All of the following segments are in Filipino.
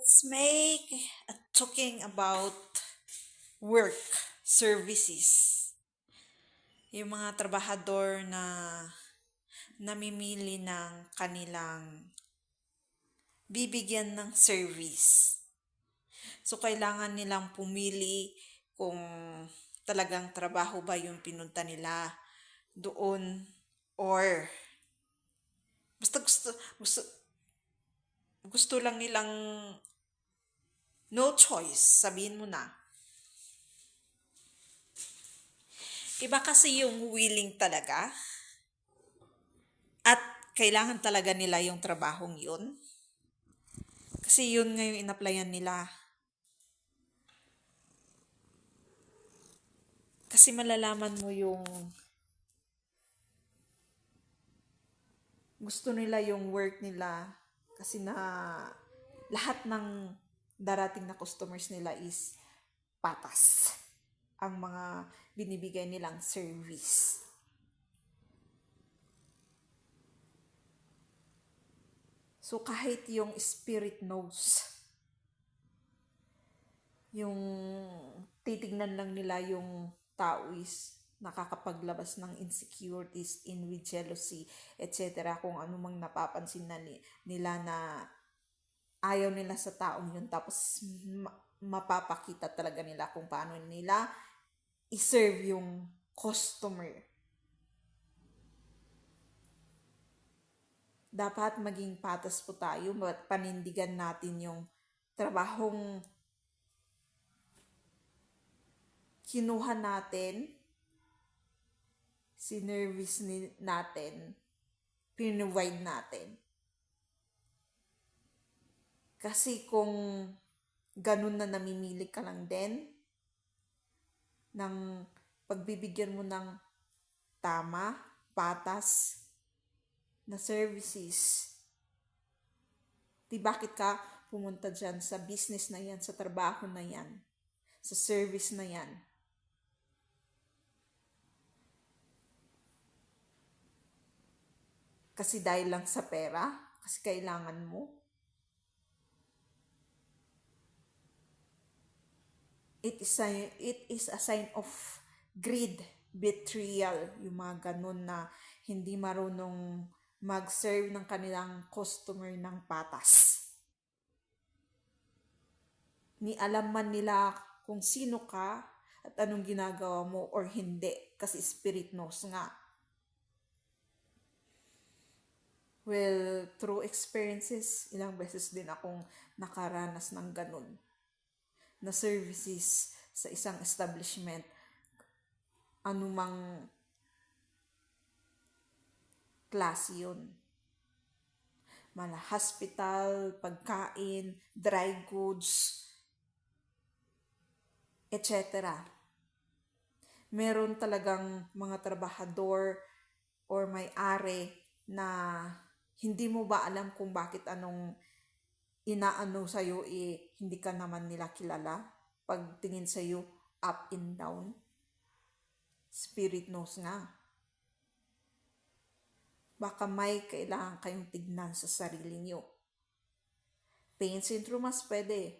Let's make talking about work services. Yung mga trabahador na namimili ng kanilang bibigyan ng service. So, kailangan nilang pumili kung talagang trabaho ba yung pinunta nila doon or basta gusto, gusto lang nilang no choice, sabihin mo na. Iba kasi yung willing talaga at kailangan talaga nila yung trabahong yun. Kasi yun nga yung in-applyan nila. Kasi malalaman mo yung gusto nila yung work nila kasi na lahat ng darating na customers nila is patas ang mga binibigay nilang service. So kahit yung spirit knows, yung titignan lang nila yung tao is nakakapaglabas ng insecurities, envy, jealousy, etc. Kung ano mang napapansin na nila na ayaw nila sa taong yun. Tapos mapapakita talaga nila kung paano nila i-serve yung customer. Dapat maging patas po tayo, panindigan natin yung trabahong kinuha natin, sinervice natin, pinrovide natin. Kasi kung ganun na namimili ka lang din ng pagbibigyan mo ng tama, patas na services, di bakit ka pumunta dyan sa business na yan, sa trabaho na yan, sa service na yan? Kasi dahil lang sa pera? Kasi kailangan mo? It is a sign of greed, betrayal, yung mga ganun na hindi marunong mag-serve ng kanilang customer ng patas. Ni alam man nila kung sino ka at anong ginagawa mo or hindi kasi spirit knows nga. Well, through experiences, ilang beses din akong nakaranas ng ganun na services sa isang establishment, anumang klase yun. Mala hospital, pagkain, dry goods, etc. Meron talagang mga trabahador or may-ari na hindi mo ba alam kung bakit anong inaano sa'yo hindi ka naman nila kilala. Pagtingin sa'yo, up and down. Spirit knows nga. Baka may kailangan kayong tignan sa sarili nyo. Pain syndrome mas pwede.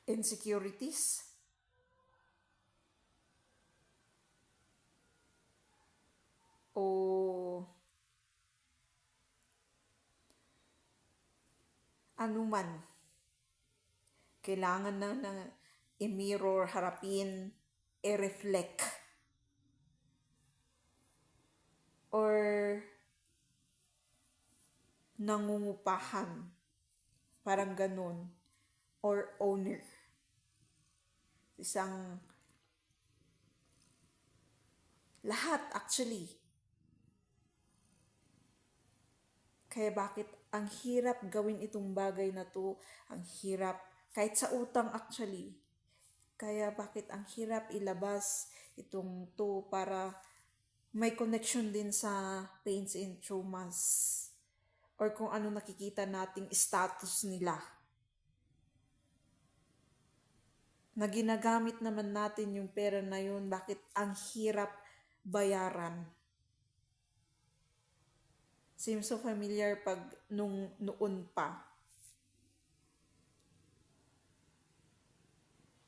Insecurities. O anuman. Kailangan na i-mirror, harapin, i-reflect. Or nangungupahan. Parang ganun. Or owner. Isang lahat actually. Kaya bakit ang hirap gawin itong bagay na to? Ang hirap, kahit sa utang actually. Kaya bakit ang hirap ilabas itong to para may connection din sa pains and traumas or kung ano nakikita nating status nila. Na ginagamit naman natin yung pera na yun, bakit ang hirap bayaran? Seems so familiar pag noon pa.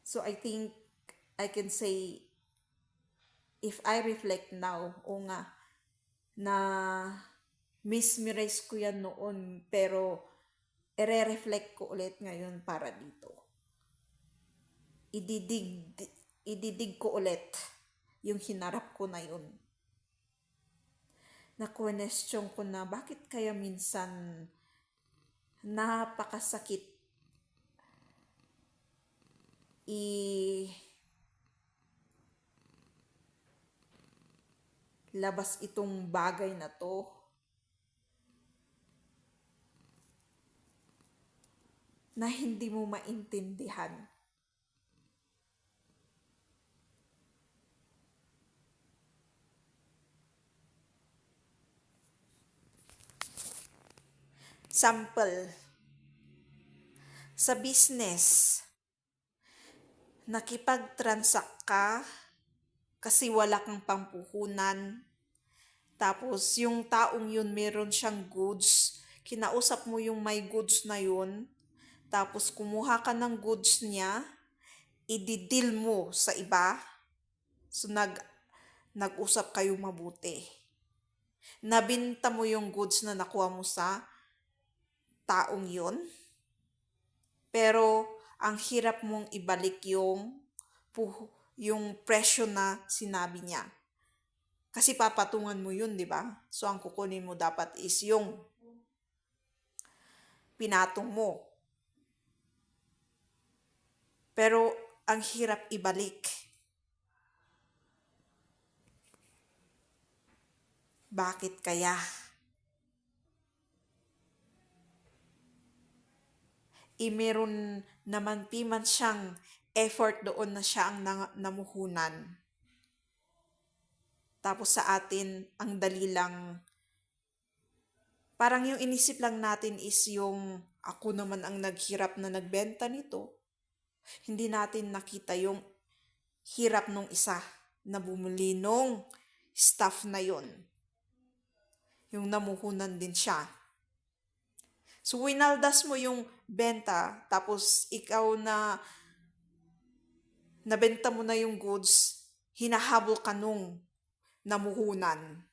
So I think I can say, if I reflect now, o nga, na mesmerize ko yan noon, pero ire-reflect ko ulit ngayon para dito. Ididig ko ulit yung hinarap ko na yun. Na-question ko na bakit kaya minsan napakasakit labas itong bagay na to. Na hindi mo maintindihan. Sample, sa business, nakipag-transact ka kasi wala kang pampuhunan. Tapos yung taong yun meron siyang goods, kinausap mo yung may goods na yun, tapos kumuha ka ng goods niya, i-deal mo sa iba, so nag-usap kayo mabuti. Nabinta mo yung goods na nakuha mo sa taong yun, pero ang hirap mong ibalik yung presyo na sinabi niya. Kasi papatungan mo yun, di ba? So ang kukunin mo dapat is yung pinatong mo. Pero ang hirap ibalik. Bakit kaya? Meron naman piman siyang effort doon na siya ang namuhunan. Tapos sa atin, ang dali lang, parang yung inisip lang natin is yung ako naman ang naghirap na nagbenta nito. Hindi natin nakita yung hirap nung isa na bumili nung stuff na yon. Yung namuhunan din siya. So, winaldas mo yung benta, tapos ikaw na nabenta mo na yung goods, hinahabol ka nung namuhunan.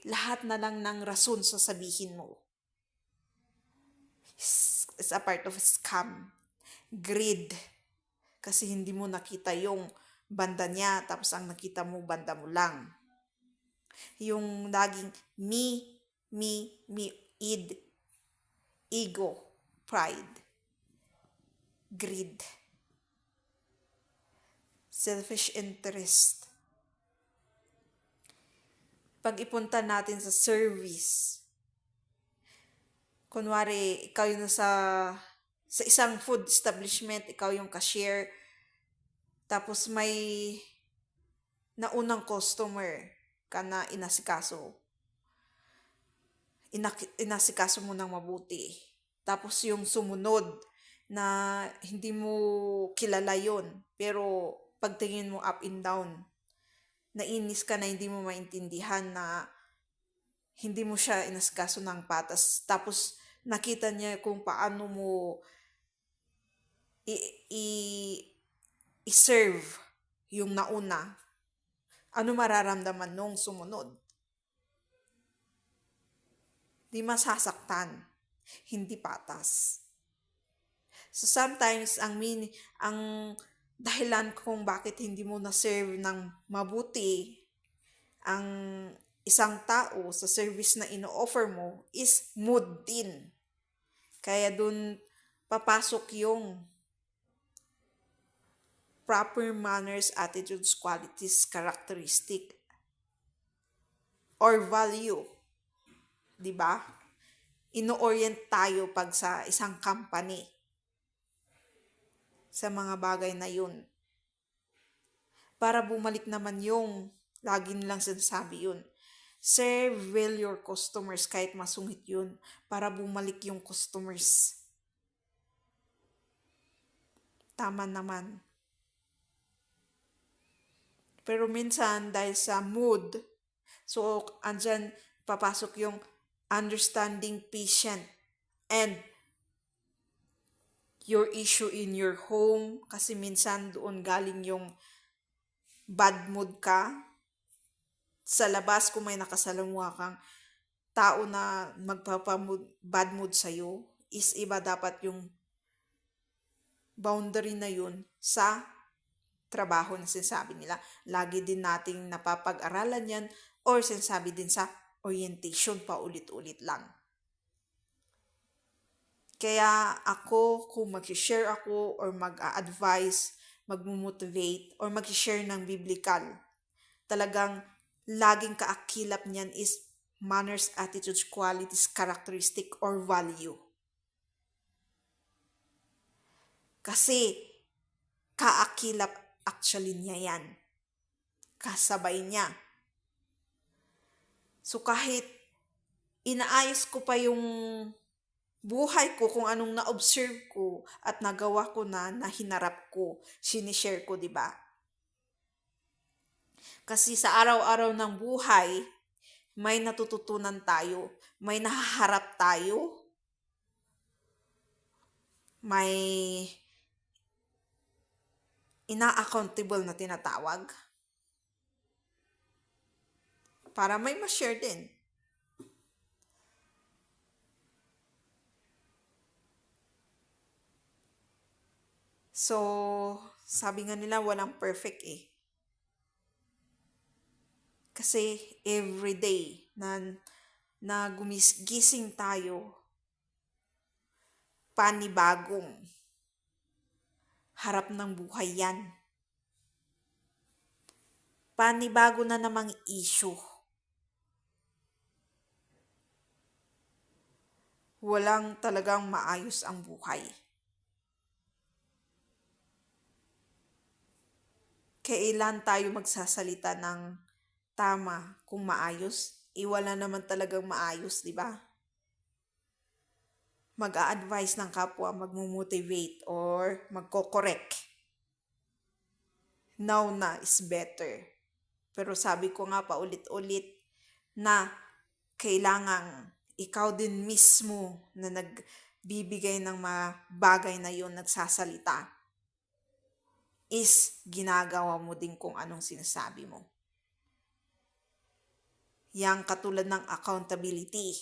Lahat na lang ng rason sasabihin mo. It's a part of scam. Greed. Kasi hindi mo nakita yung banda niya, tapos ang nakita mo, banda mo lang. Yung laging me, ego, pride, greed, selfish interest. Pag ipunta natin sa service, kunwari, ikaw yung sa isang food establishment, ikaw yung cashier, tapos may naunang customer ka na inasikaso. Inasikaso mo ng mabuti. Tapos yung sumunod na hindi mo kilala yon, pero pagtingin mo up and down, nainis ka na hindi mo maintindihan na hindi mo siya inasikaso ng patas. Tapos nakita niya kung paano mo i-serve yung nauna. Ano mararamdaman nung sumunod? Di masasaktan, hindi patas. So sometimes ang dahilan kung bakit hindi mo na-serve ng mabuti ang isang tao sa service na ino-offer mo is mood din. Kaya dun papasok yung proper manners, attitudes, qualities, characteristic, or value. Diba? Ino-orient tayo pag sa isang company sa mga bagay na yun. Para bumalik naman yung lagi nilang sinasabi yun. Serve well your customers kahit masungit yun para bumalik yung customers. Tama naman. Pero minsan dahil sa mood, so andyan papasok yung understanding, patient, and your issue in your home, kasi minsan doon galing yung bad mood ka. Sa labas, kung may nakasalamuha kang tao na bad mood sa'yo, is iba dapat yung boundary na yun sa trabaho na sinasabi nila. Lagi din nating napapag-aralan yan or sinasabi din sa orientation pa ulit-ulit lang. Kaya ako, kung mag-share ako or mag-advise, mag-motivate, or mag-share ng biblical, talagang laging kaakilap niyan is manners, attitudes, qualities, characteristic, or value. Kasi kaakilap actually niya yan. Kasabay niya. So kahit inaayos ko pa yung buhay ko, kung anong na-observe ko at nagawa ko na hinarap ko, sinishare ko, di ba? Kasi sa araw-araw ng buhay, may natututunan tayo, may nahaharap tayo, may ina-accountable na tinatawag, para may ma-share din. So, sabi nga nila, walang perfect eh. Kasi everyday na gumising tayo, panibagong harap ng buhay yan. Panibago na namang issue. Walang talagang maayos ang buhay. Kailan tayo magsasalita ng tama kung maayos? Wala naman talagang maayos, di ba? Mag-a-advise ng kapwa, mag-motivate, or magko-correct. Now na is better. Pero sabi ko nga paulit-ulit na kailangang ikaw din mismo na nagbibigay ng mga bagay na yon, nagsasalita, is ginagawa mo din kung anong sinasabi mo. Yang katulad ng accountability,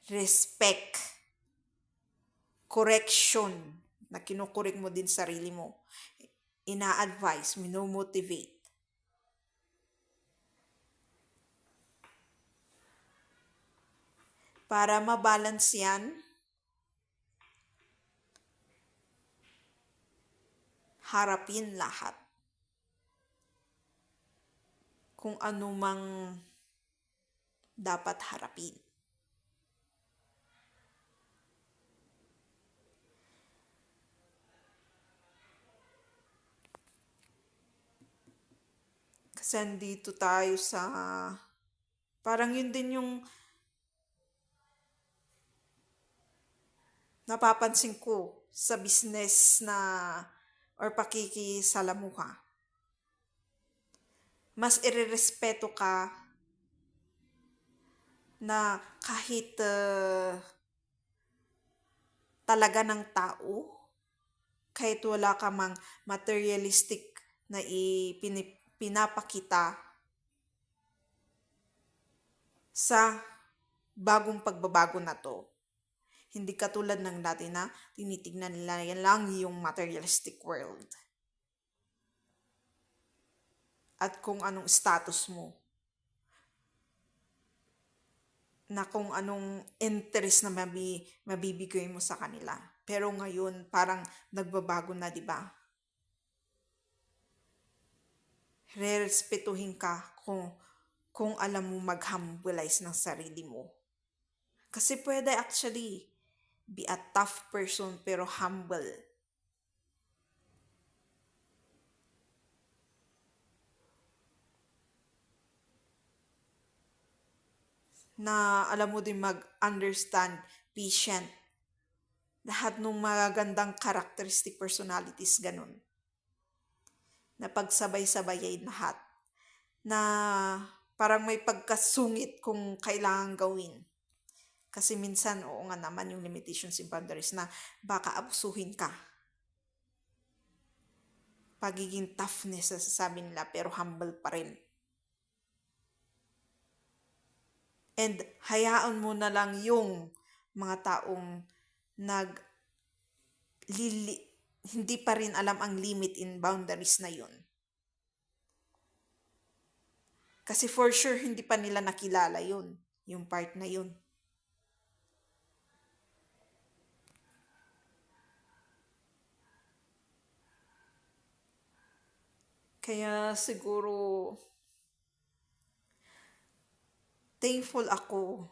respect, correction, na kinukorek mo din sarili mo, ina-advise, minomotivate. Para mabalance yan, harapin lahat. Kung ano mang dapat harapin. Kasi andito tayo sa, parang yun din yung napapansin ko sa business na or pakikisalamuha. Mas irerespeto ka na kahit talaga ng tao, kahit wala ka mang materialistic na pinapakita sa bagong pagbabago na to. Hindi katulad ng dati na tinitignan nila yan lang yung materialistic world. At kung anong status mo. Na kung anong interest na mabibigay mo sa kanila. Pero ngayon, parang nagbabago na, di ba? Rerespetuhin ka kung alam mo mag-humbleize ng sarili mo. Kasi pwede actually be a tough person pero humble. Na alam mo din mag-understand, patient. Lahat ng magagandang characteristic personalities, ganun. Na pagsabay-sabayin lahat. Na parang may pagkasungit kung kailangan gawin. Kasi minsan, oo nga naman yung limitations and boundaries na baka abusuhin ka. Pagiging toughness sa sasabi nila pero humble pa rin. And hayaan mo na lang yung mga taong hindi pa rin alam ang limit and boundaries na yun. Kasi for sure, hindi pa nila nakilala yun, yung part na yun. Kaya siguro, thankful ako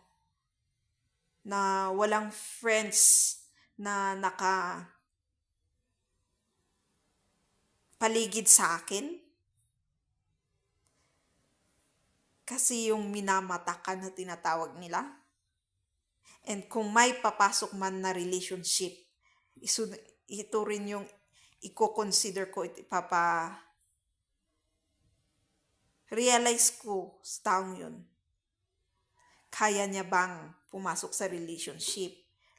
na walang friends na nakapaligid sa akin. Kasi yung minamata ka na tinatawag nila. And kung may papasok man na relationship, ito rin yung i-consider ko, realize ko sa taong yun. Kaya niya bang pumasok sa relationship?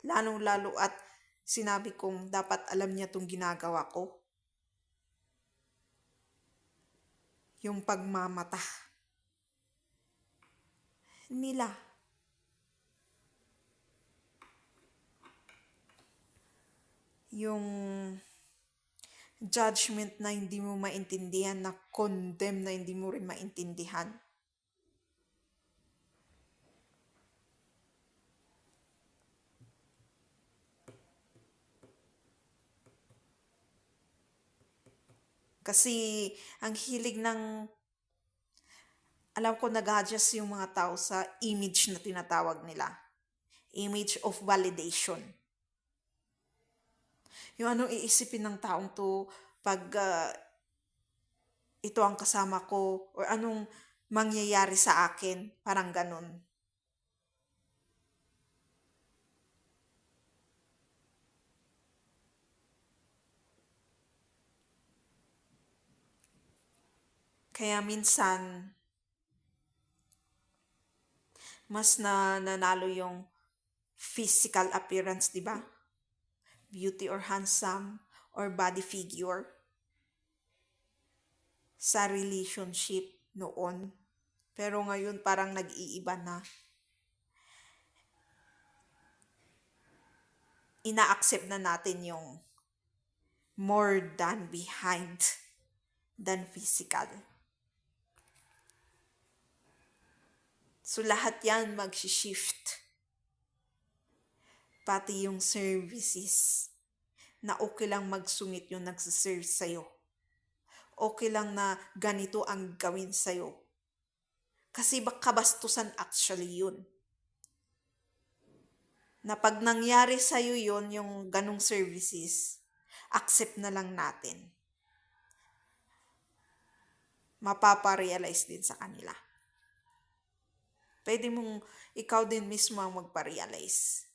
Lalong-lalo at sinabi kong dapat alam niya itong ginagawa ko. Yung pagmamata nila. Yung judgment na hindi mo maintindihan, na condemn na hindi mo rin maintindihan. Kasi ang hilig alam ko nag-adjust yung mga tao sa image na tinatawag nila. Image of validation. Yung anong iisipin ng taong to pag ito ang kasama ko, or anong mangyayari sa akin, parang ganun. Kaya minsan, mas nanalo yung physical appearance, di ba? Beauty or handsome or body figure sa relationship noon. Pero ngayon parang nag-iiba na. Ina-accept na natin yung more than behind than physical. So lahat yan mag-shift. Pati yung services na okay lang magsungit yung nagsiserve sa'yo. Okay lang na ganito ang gawin sa'yo. Kasi kabastusan actually yun. Na pag nangyari sa'yo yun, yung ganong services, accept na lang natin. Mapaparealize din sa kanila. Pwede mong ikaw din mismo ang magpa-realize.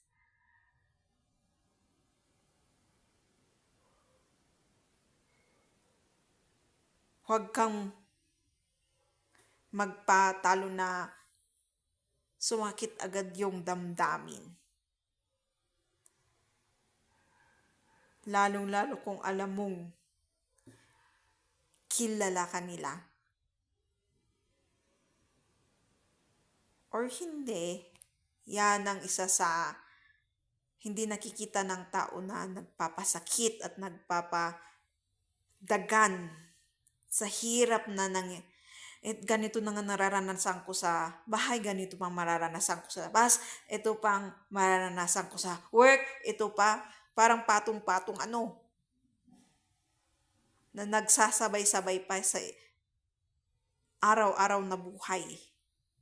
Huwag kang magpatalo na sumakit agad yung damdamin. Lalong-lalo kung alam mong kilala ka nila. Or hindi, yan ang isa sa hindi nakikita ng tao na nagpapasakit at nagpapadagan sa hirap na ganito na nga nararanasan ko sa bahay, ganito pang mararanasan ko sa labas, ito pang mararanasan ko sa work, ito pa, parang patong-patong na nagsasabay-sabay pa sa araw-araw na buhay.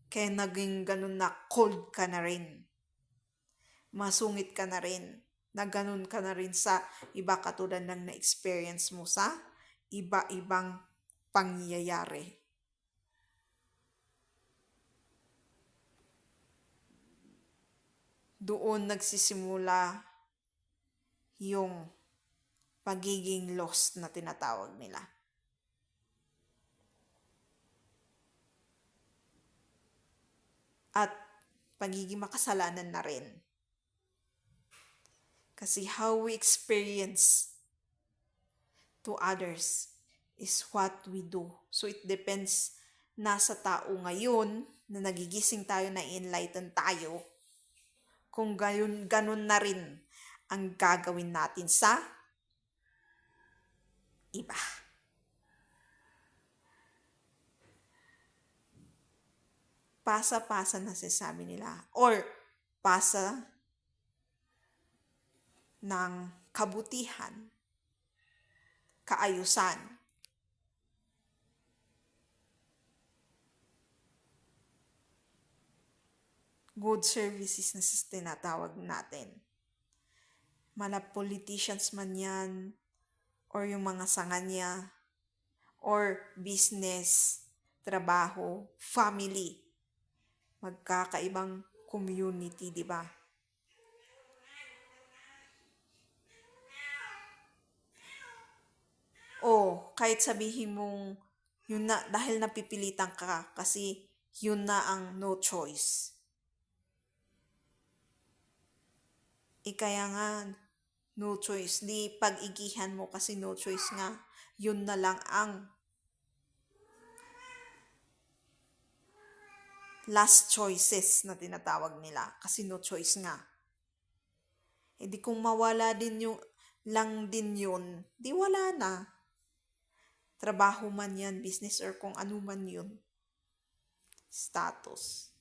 Kaya naging ganun na cold ka na rin. Masungit ka na rin. Na ganun ka na rin sa iba katulad ng na-experience mo sa iba-ibang pangyayari. Doon nagsisimula yung pagiging lost na tinatawag nila. at pagiging makasalanan na rin. Kasi how we experience to others is what we do. So it depends nasa tao ngayon na nagigising tayo, na enlighten tayo, kung ganun na rin ang gagawin natin sa iba. Pasa-pasa na sinasabi nila, or pasa ng kabutihan, kaayusan. Good services na tinatawag natin. Mala politicians man yan, or yung mga sanganya, or business, trabaho, family, magkakaibang community, di ba? O kahit sabihin mong yun na, dahil napipilitan ka kasi yun na ang no choice. Kaya nga, no choice. Di pag-igihan mo kasi no choice nga, yun na lang ang last choices na tinatawag nila. Kasi no choice nga. Di kung mawala din yung lang din yun, di wala na. Trabaho man yan, business, or kung ano man yun. Status.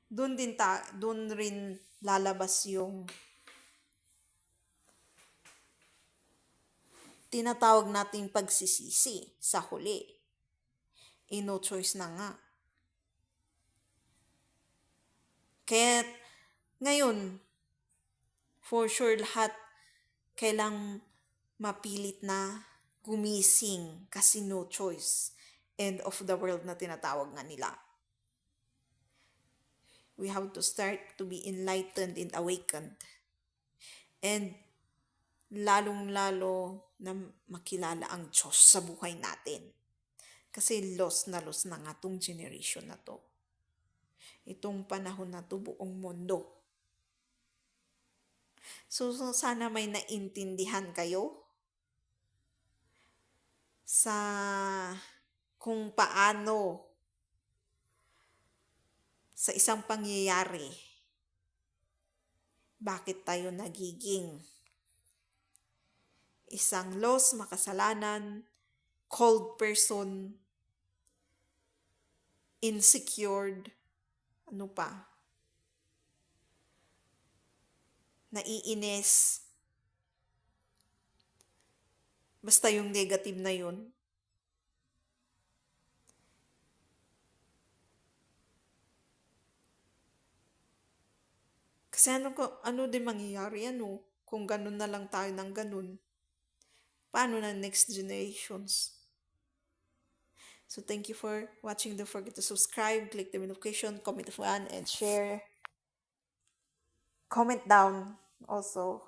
Doon rin lalabas yung tinatawag nating pagsisisi sa huli. No choice na nga. Kaya ngayon, for sure lahat kailang mapilit na gumising kasi no choice. End of the world na tinatawag nga nila. We have to start to be enlightened and awakened. And lalong-lalo na makilala ang Diyos sa buhay natin. Kasi lost na nga tong generation na to. Itong panahon na to, buong mundo. So sana may naintindihan kayo sa kung paano sa isang pangyayari bakit tayo nagiging isang lost, makasalanan, cold person, insecure, ano pa, naiinis, basta yung negative na yun. Kasi ano din mangyayari kung ganun na lang tayo ng ganun. Paano na next generations? So thank you for watching. Don't forget to subscribe, click the notification, comment if you want, and share. Comment down also.